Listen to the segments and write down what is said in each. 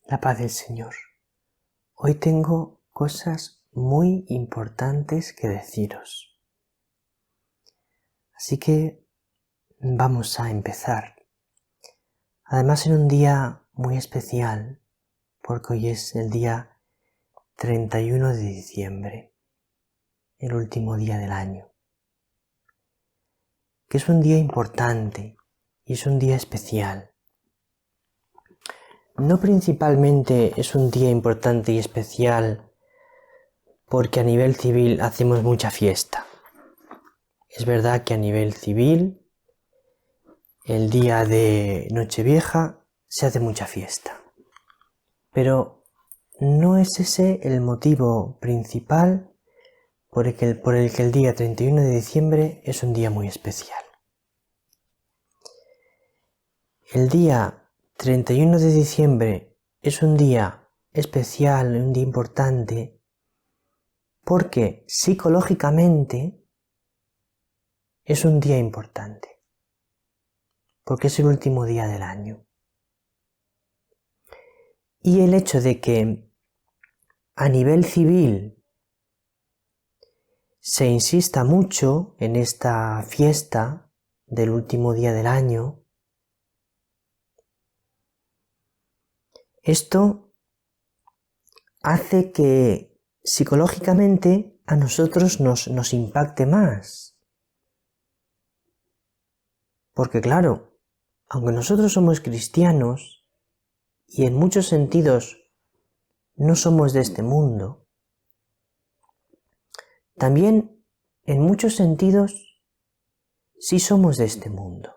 La paz del Señor. Hoy tengo cosas muy importantes que deciros. Así que vamos a empezar. Además en un día muy especial, porque hoy es el día 31 de diciembre, el último día del año. Que es un día importante y es un día especial. No principalmente es un día importante y especial porque a nivel civil hacemos mucha fiesta. Es verdad que a nivel civil, el día de Nochevieja se hace mucha fiesta. Pero no es ese el motivo principal por el que el día 31 de diciembre es un día muy especial. El día 31 de diciembre es un día especial, un día importante, porque psicológicamente es un día importante, porque es el último día del año. Y el hecho de que a nivel civil se insista mucho en esta fiesta del último día del año, esto hace que psicológicamente a nosotros nos impacte más. Porque claro, aunque nosotros somos cristianos y en muchos sentidos no somos de este mundo, también en muchos sentidos sí somos de este mundo.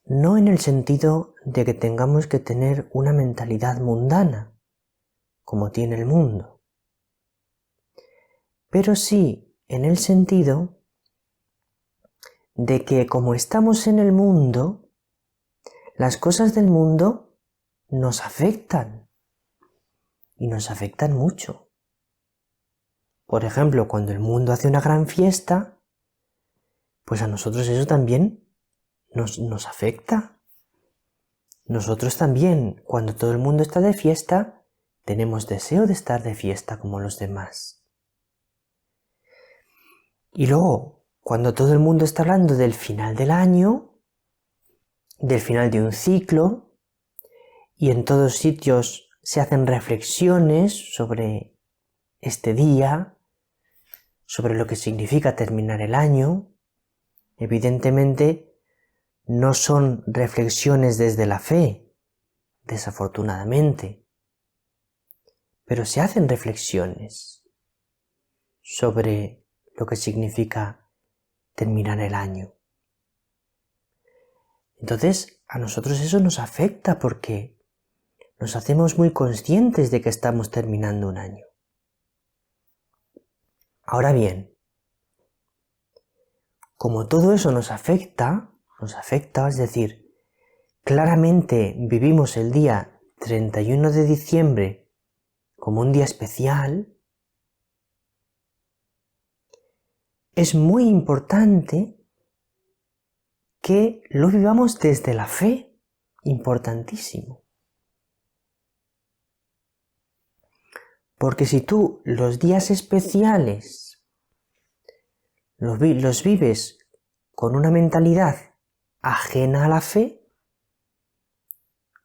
No en el sentido de que tengamos que tener una mentalidad mundana, como tiene el mundo, pero sí en el sentido de que como estamos en el mundo, las cosas del mundo nos afectan y nos afectan mucho. Por ejemplo, cuando el mundo hace una gran fiesta, pues a nosotros eso también nos afecta. Nosotros también, cuando todo el mundo está de fiesta, tenemos deseo de estar de fiesta como los demás. Y luego, cuando todo el mundo está hablando del final del año, del final de un ciclo, y en todos sitios se hacen reflexiones sobre este día, sobre lo que significa terminar el año, evidentemente no son reflexiones desde la fe, desafortunadamente, pero se hacen reflexiones sobre lo que significa terminar el año. Entonces, a nosotros eso nos afecta porque nos hacemos muy conscientes de que estamos terminando un año. Ahora bien, como todo eso nos afecta, es decir, claramente vivimos el día 31 de diciembre como un día especial, es muy importante que lo vivamos desde la fe, importantísimo. Porque si tú los días especiales los vives con una mentalidad ajena a la fe,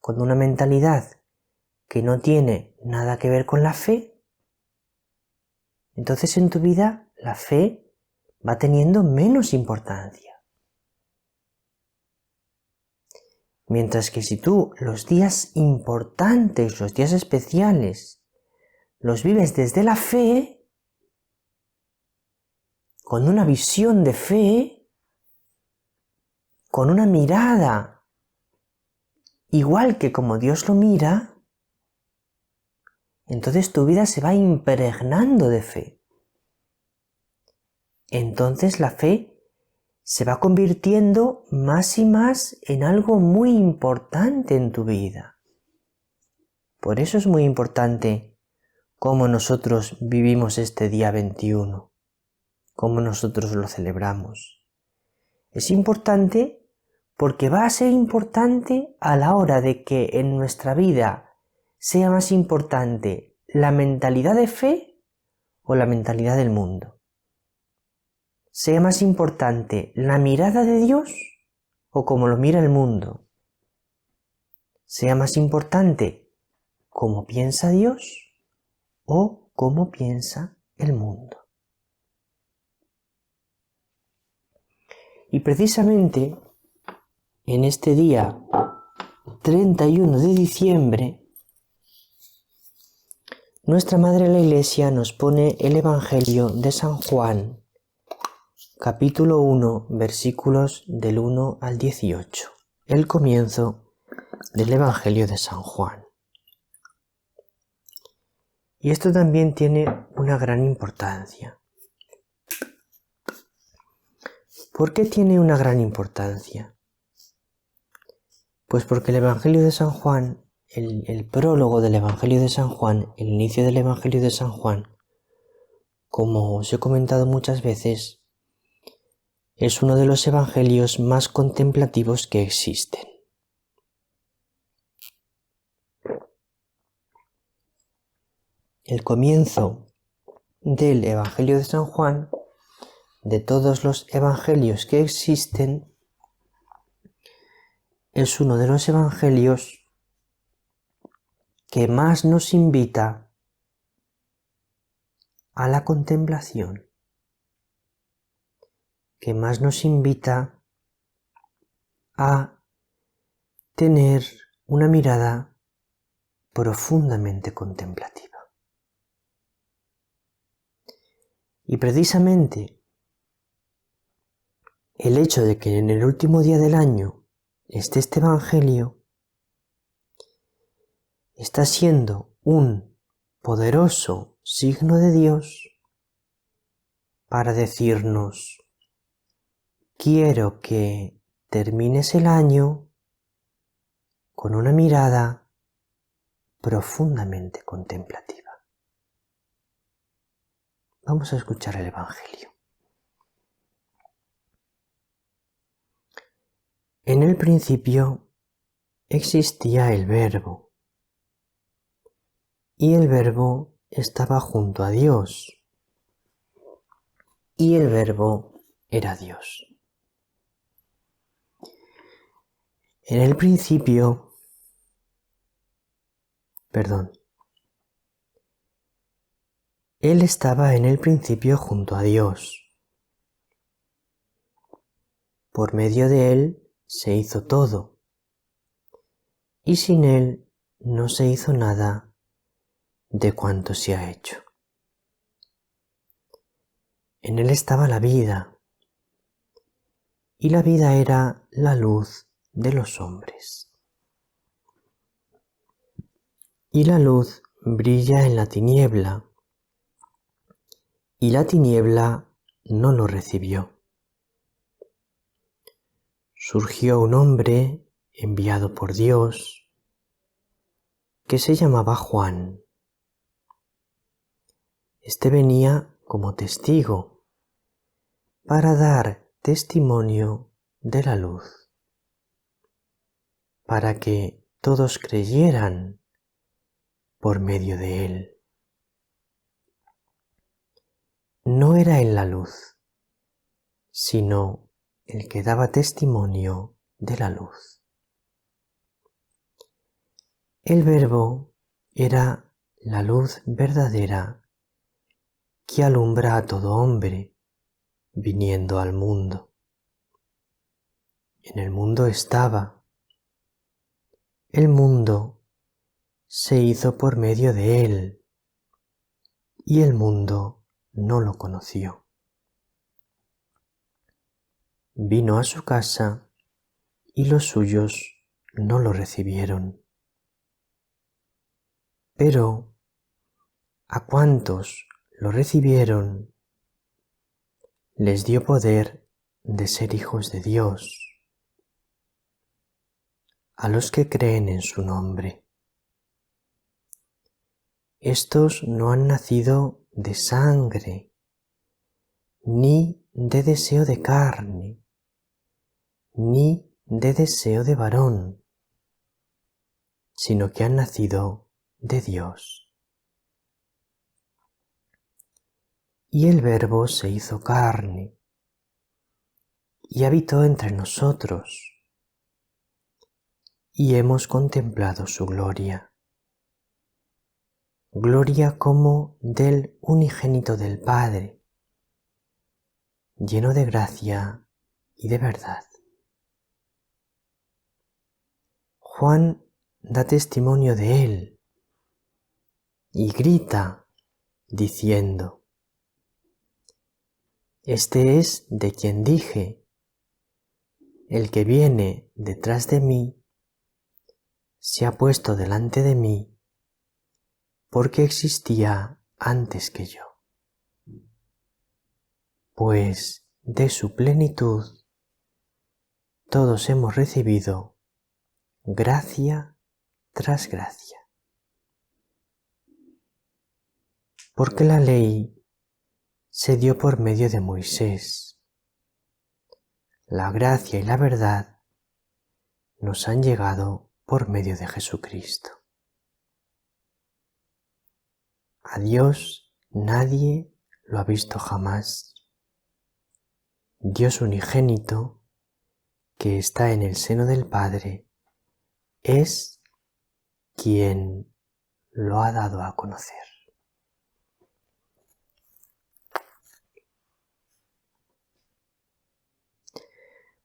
con una mentalidad que no tiene nada que ver con la fe, entonces en tu vida la fe va teniendo menos importancia. Mientras que si tú los días importantes, los días especiales, los vives desde la fe, con una visión de fe, con una mirada igual que como Dios lo mira, entonces tu vida se va impregnando de fe. Entonces la fe se va convirtiendo más y más en algo muy importante en tu vida. Por eso es muy importante cómo nosotros vivimos este día 21, cómo nosotros lo celebramos. Es importante porque va a ser importante a la hora de que en nuestra vida sea más importante la mentalidad de fe o la mentalidad del mundo. Sea más importante la mirada de Dios o como lo mira el mundo. Sea más importante cómo piensa Dios o cómo piensa el mundo. Y precisamente en este día 31 de diciembre, nuestra Madre la Iglesia nos pone el Evangelio de San Juan, capítulo 1, versículos del 1 al 18, el comienzo del Evangelio de San Juan. Y esto también tiene una gran importancia. ¿Por qué tiene una gran importancia? Pues porque el Evangelio de San Juan, el prólogo del Evangelio de San Juan, el inicio del Evangelio de San Juan, como os he comentado muchas veces, es uno de los evangelios más contemplativos que existen. El comienzo del Evangelio de San Juan, de todos los evangelios que existen, es uno de los evangelios que más nos invita a la contemplación, que más nos invita a tener una mirada profundamente contemplativa. Y precisamente el hecho de que en el último día del año esté este Evangelio está siendo un poderoso signo de Dios para decirnos: quiero que termines el año con una mirada profundamente contemplativa. Vamos a escuchar el Evangelio. En el principio existía el Verbo, y el Verbo estaba junto a Dios, y el Verbo era Dios. En el principio, Él estaba en el principio junto a Dios. Por medio de Él se hizo todo, y sin Él no se hizo nada de cuanto se ha hecho. En Él estaba la vida, y la vida era la luz de los hombres. Y la luz brilla en la tiniebla, y la tiniebla no lo recibió. Surgió un hombre enviado por Dios que se llamaba Juan. Este venía como testigo para dar testimonio de la luz, para que todos creyeran por medio de él. No era él la luz, sino el que daba testimonio de la luz. El Verbo era la luz verdadera que alumbra a todo hombre viniendo al mundo. En el mundo estaba. El mundo se hizo por medio de él, y el mundo no lo conoció. Vino a su casa y los suyos no lo recibieron. Pero a cuantos lo recibieron, les dio poder de ser hijos de Dios, a los que creen en su nombre. Estos no han nacido de sangre, ni de deseo de carne, ni de deseo de varón, sino que han nacido de Dios. Y el Verbo se hizo carne y habitó entre nosotros, y hemos contemplado su gloria, gloria como del unigénito del Padre, lleno de gracia y de verdad. Juan da testimonio de él y grita diciendo: Este es de quien dije, el que viene detrás de mí se ha puesto delante de mí porque existía antes que yo. Pues de su plenitud todos hemos recibido gracia tras gracia. Porque la ley se dio por medio de Moisés. La gracia y la verdad nos han llegado por medio de Jesucristo. A Dios nadie lo ha visto jamás. Dios unigénito, que está en el seno del Padre, es quien lo ha dado a conocer.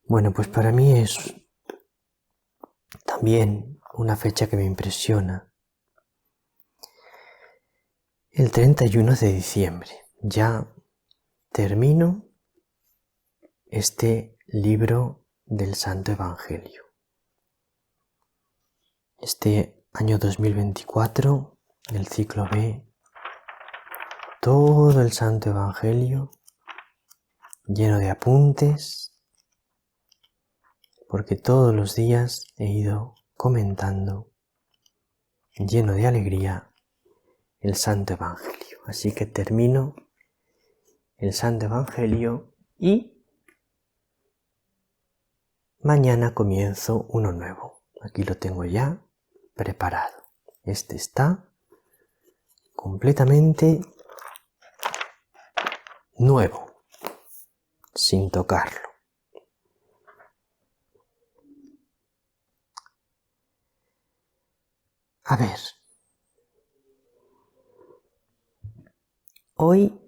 Bueno, pues para mí es también una fecha que me impresiona. El 31 de diciembre ya termino este libro del Santo Evangelio. Este año 2024, el ciclo B, todo el Santo Evangelio lleno de apuntes, porque todos los días he ido comentando, lleno de alegría, el Santo Evangelio. Así que termino el Santo Evangelio y mañana comienzo uno nuevo. Aquí lo tengo ya preparado. Este está completamente nuevo, sin tocarlo. A ver, hoy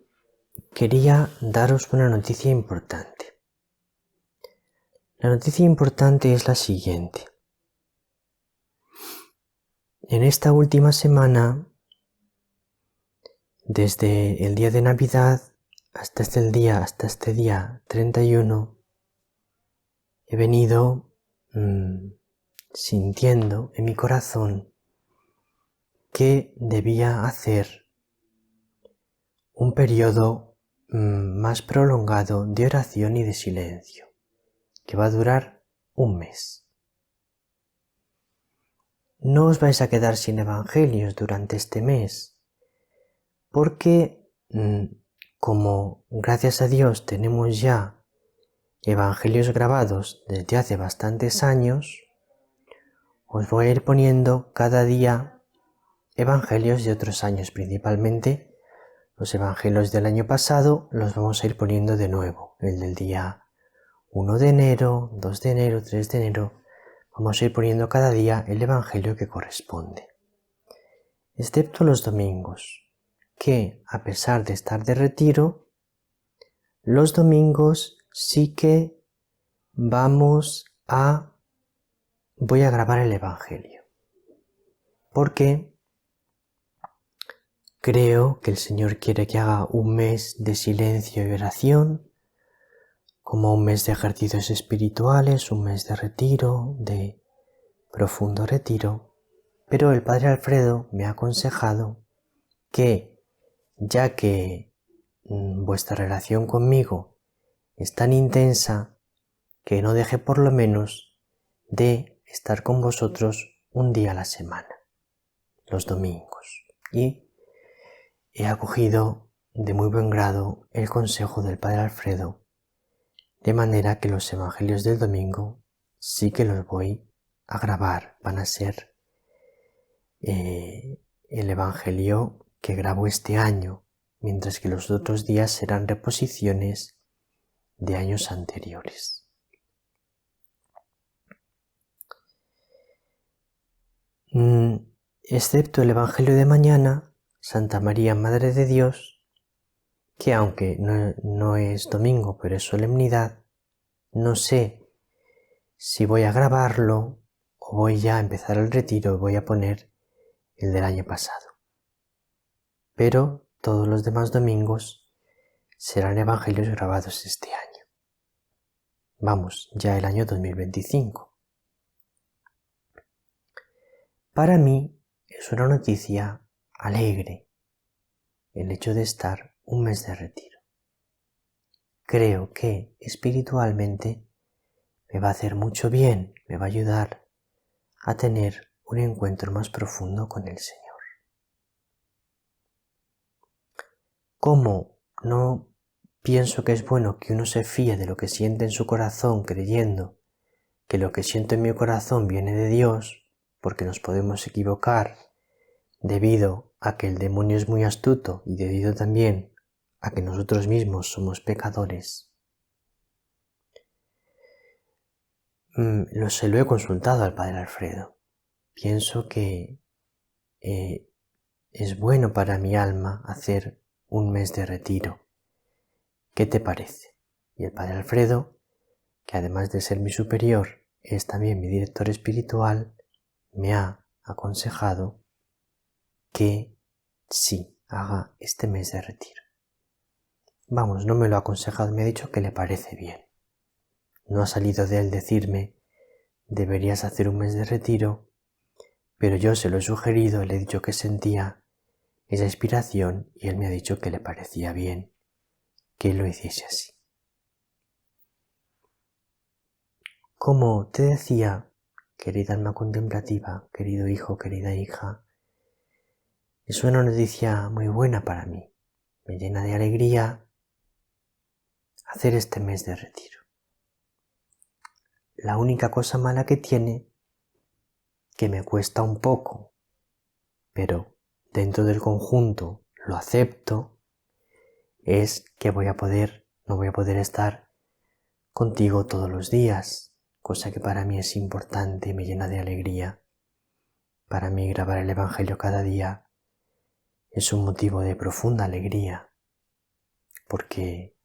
quería daros una noticia importante. La noticia importante es la siguiente. En esta última semana, desde el día de Navidad hasta este día 31, he venido sintiendo en mi corazón que debía hacer un periodo más prolongado de oración y de silencio, que va a durar un mes. No os vais a quedar sin evangelios durante este mes, porque como gracias a Dios tenemos ya evangelios grabados desde hace bastantes años, os voy a ir poniendo cada día evangelios de otros años, principalmente los evangelios del año pasado los vamos a ir poniendo de nuevo, el del día 1 de enero, 2 de enero, 3 de enero, vamos a ir poniendo cada día el evangelio que corresponde, excepto los domingos, que a pesar de estar de retiro, los domingos sí que voy a grabar el evangelio, porque creo que el Señor quiere que haga un mes de silencio y oración, como un mes de ejercicios espirituales, un mes de retiro, de profundo retiro, pero el Padre Alfredo me ha aconsejado que, ya que vuestra relación conmigo es tan intensa, que no deje por lo menos de estar con vosotros un día a la semana, los domingos. Y he acogido de muy buen grado el consejo del Padre Alfredo, de manera que los evangelios del domingo sí que los voy a grabar. Van a ser el Evangelio que grabo este año, mientras que los otros días serán reposiciones de años anteriores. Excepto el Evangelio de mañana, Santa María, Madre de Dios, que aunque no es domingo, pero es solemnidad, no sé si voy a grabarlo o voy ya a empezar el retiro y voy a poner el del año pasado. Pero todos los demás domingos serán evangelios grabados este año. Vamos, ya el año 2025. Para mí es una noticia alegre el hecho de estar un mes de retiro. Creo que espiritualmente me va a hacer mucho bien, me va a ayudar a tener un encuentro más profundo con el Señor. Como no pienso que es bueno que uno se fíe de lo que siente en su corazón creyendo que lo que siento en mi corazón viene de Dios, porque nos podemos equivocar debido a que el demonio es muy astuto y debido también a que nosotros mismos somos pecadores, se lo he consultado al Padre Alfredo. Pienso que es bueno para mi alma hacer un mes de retiro. ¿Qué te parece? Y el Padre Alfredo, que además de ser mi superior, es también mi director espiritual, me ha aconsejado que sí, haga este mes de retiro. Vamos, no me lo ha aconsejado, me ha dicho que le parece bien. No ha salido de él decirme, deberías hacer un mes de retiro, pero yo se lo he sugerido, le he dicho que sentía esa inspiración y él me ha dicho que le parecía bien que lo hiciese así. Como te decía, querida alma contemplativa, querido hijo, querida hija, es una noticia muy buena para mí. Me llena de alegría hacer este mes de retiro. La única cosa mala que tiene, que me cuesta un poco, pero dentro del conjunto lo acepto, es que no voy a poder estar contigo todos los días, cosa que para mí es importante y me llena de alegría. Para mí grabar el Evangelio cada día es un motivo de profunda alegría, porque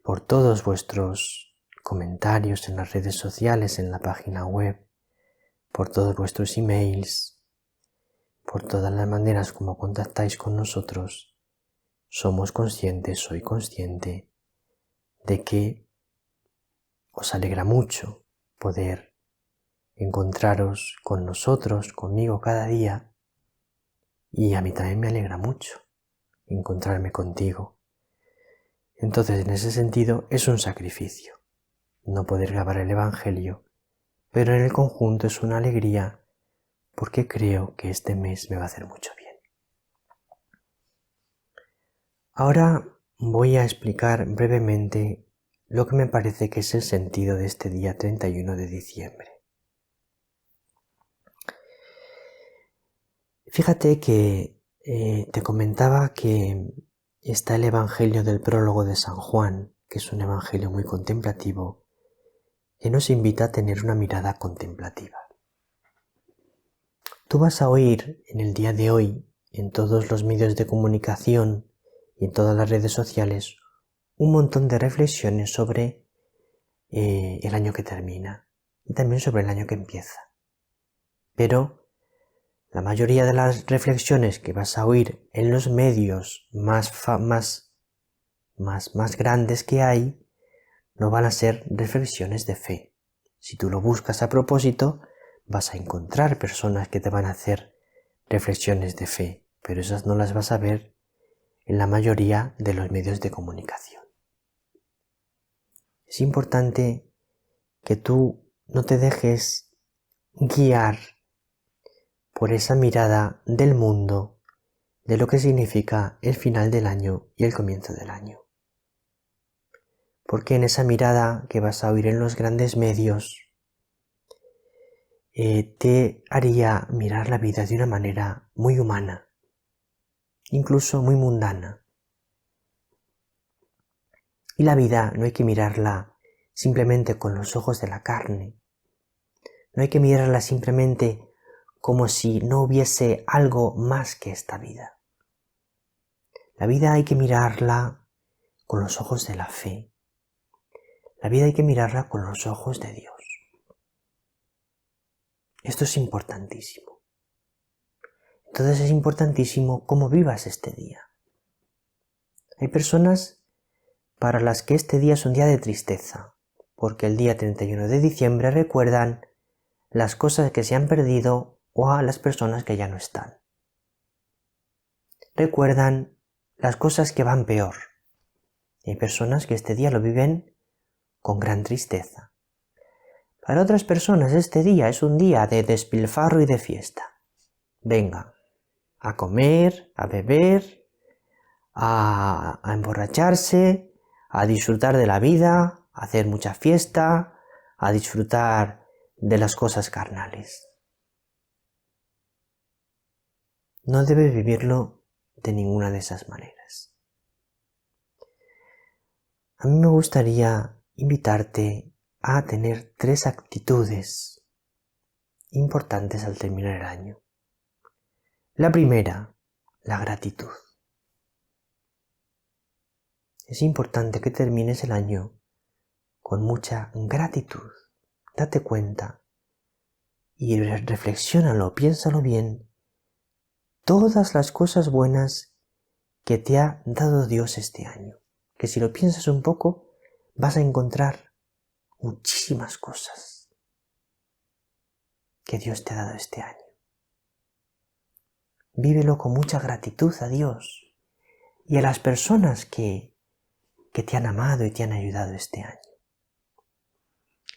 por todos vuestros comentarios en las redes sociales, en la página web, por todos vuestros emails, por todas las maneras como contactáis con nosotros, soy consciente de que os alegra mucho poder encontraros con nosotros, conmigo cada día, y a mí también me alegra mucho encontrarme contigo. Entonces, en ese sentido, es un sacrificio no poder grabar el Evangelio, pero en el conjunto es una alegría porque creo que este mes me va a hacer mucho bien. Ahora voy a explicar brevemente lo que me parece que es el sentido de este día 31 de diciembre. Fíjate que te comentaba que está el Evangelio del prólogo de San Juan, que es un evangelio muy contemplativo, que nos invita a tener una mirada contemplativa. Tú vas a oír en el día de hoy, en todos los medios de comunicación y en todas las redes sociales, un montón de reflexiones sobre el año que termina y también sobre el año que empieza. Pero la mayoría de las reflexiones que vas a oír en los medios más grandes que hay no van a ser reflexiones de fe. Si tú lo buscas a propósito, vas a encontrar personas que te van a hacer reflexiones de fe, pero esas no las vas a ver en la mayoría de los medios de comunicación. Es importante que tú no te dejes guiar por esa mirada del mundo de lo que significa el final del año y el comienzo del año. porque en esa mirada que vas a oír en los grandes medios te haría mirar la vida de una manera muy humana, incluso muy mundana. Y la vida no hay que mirarla simplemente con los ojos de la carne, no hay que mirarla simplemente como si no hubiese algo más que esta vida. La vida hay que mirarla con los ojos de la fe. La vida hay que mirarla con los ojos de Dios. Esto es importantísimo. Entonces es importantísimo cómo vivas este día. Hay personas para las que este día es un día de tristeza, porque el día 31 de diciembre recuerdan las cosas que se han perdido o a las personas que ya no están. Recuerdan las cosas que van peor. Hay personas que este día lo viven con gran tristeza. Para otras personas este día es un día de despilfarro y de fiesta. Venga, a comer, a beber, a emborracharse, a disfrutar de la vida, a hacer mucha fiesta, a disfrutar de las cosas carnales. No debes vivirlo de ninguna de esas maneras. A mí me gustaría invitarte a tener 3 actitudes importantes al terminar el año. La primera, la gratitud. Es importante que termines el año con mucha gratitud. Date cuenta y reflexiónalo, piénsalo bien. Todas las cosas buenas que te ha dado Dios este año. Que si lo piensas un poco, vas a encontrar muchísimas cosas que Dios te ha dado este año. Vívelo con mucha gratitud a Dios y a las personas que te han amado y te han ayudado este año.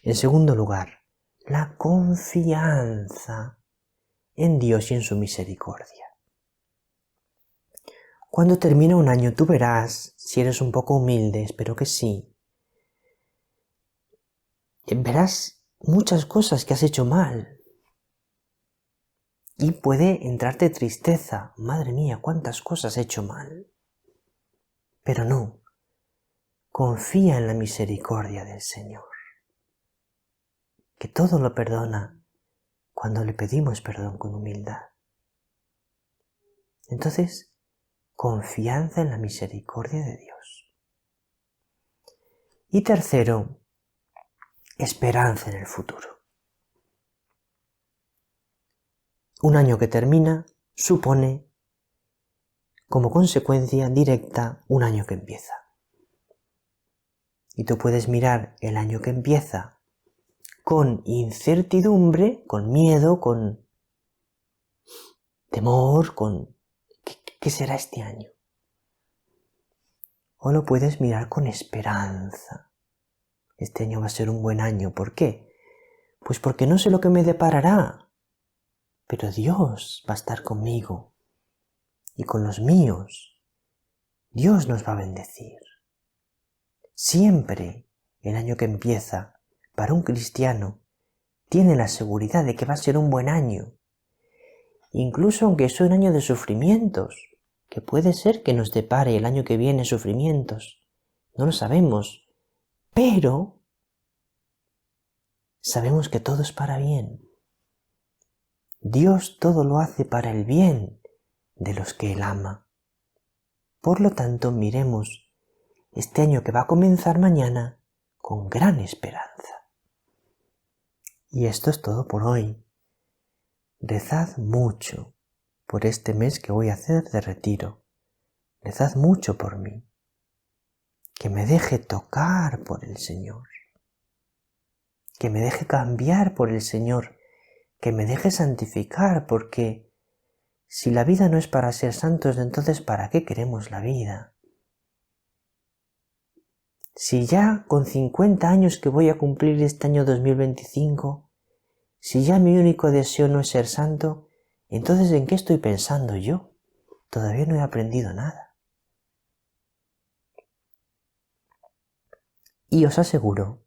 En segundo lugar, la confianza en Dios y en su misericordia. Cuando termina un año tú verás, si eres un poco humilde, espero que sí, verás muchas cosas que has hecho mal. Y puede entrarte tristeza. Madre mía, cuántas cosas he hecho mal. Pero no, confía en la misericordia del Señor, que todo lo perdona cuando le pedimos perdón con humildad. Entonces, confianza en la misericordia de Dios. Y tercero, esperanza en el futuro. Un año que termina supone, como consecuencia directa, un año que empieza. Y tú puedes mirar el año que empieza con incertidumbre, con miedo, con temor, con ¿qué será este año? O lo puedes mirar con esperanza. Este año va a ser un buen año. ¿Por qué? Pues porque no sé lo que me deparará, pero Dios va a estar conmigo y con los míos. Dios nos va a bendecir. Siempre el año que empieza, para un cristiano, tiene la seguridad de que va a ser un buen año. Incluso aunque es un año de sufrimientos, que puede ser que nos depare el año que viene sufrimientos, no lo sabemos, pero sabemos que todo es para bien. Dios todo lo hace para el bien de los que Él ama. Por lo tanto, miremos este año que va a comenzar mañana con gran esperanza. Y esto es todo por hoy. Rezad mucho por este mes que voy a hacer de retiro. Rezad mucho por mí. Que me deje tocar por el Señor. Que me deje cambiar por el Señor. Que me deje santificar, porque si la vida no es para ser santos, entonces ¿para qué queremos la vida? Si ya con 50 años que voy a cumplir este año 2025, si ya mi único deseo no es ser santo, entonces ¿en qué estoy pensando yo? Todavía no he aprendido nada. Y os aseguro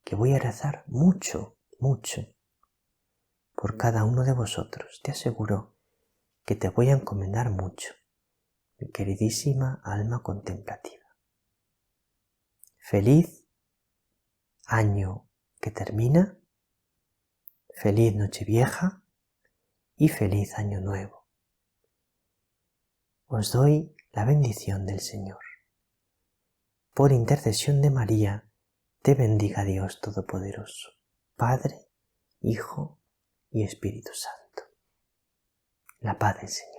que voy a rezar mucho, mucho por cada uno de vosotros. Te aseguro que te voy a encomendar mucho, mi queridísima alma contemplativa. Feliz año que termina, feliz Nochevieja y feliz Año Nuevo. Os doy la bendición del Señor. Por intercesión de María, te bendiga Dios Todopoderoso, Padre, Hijo y Espíritu Santo. La paz del Señor.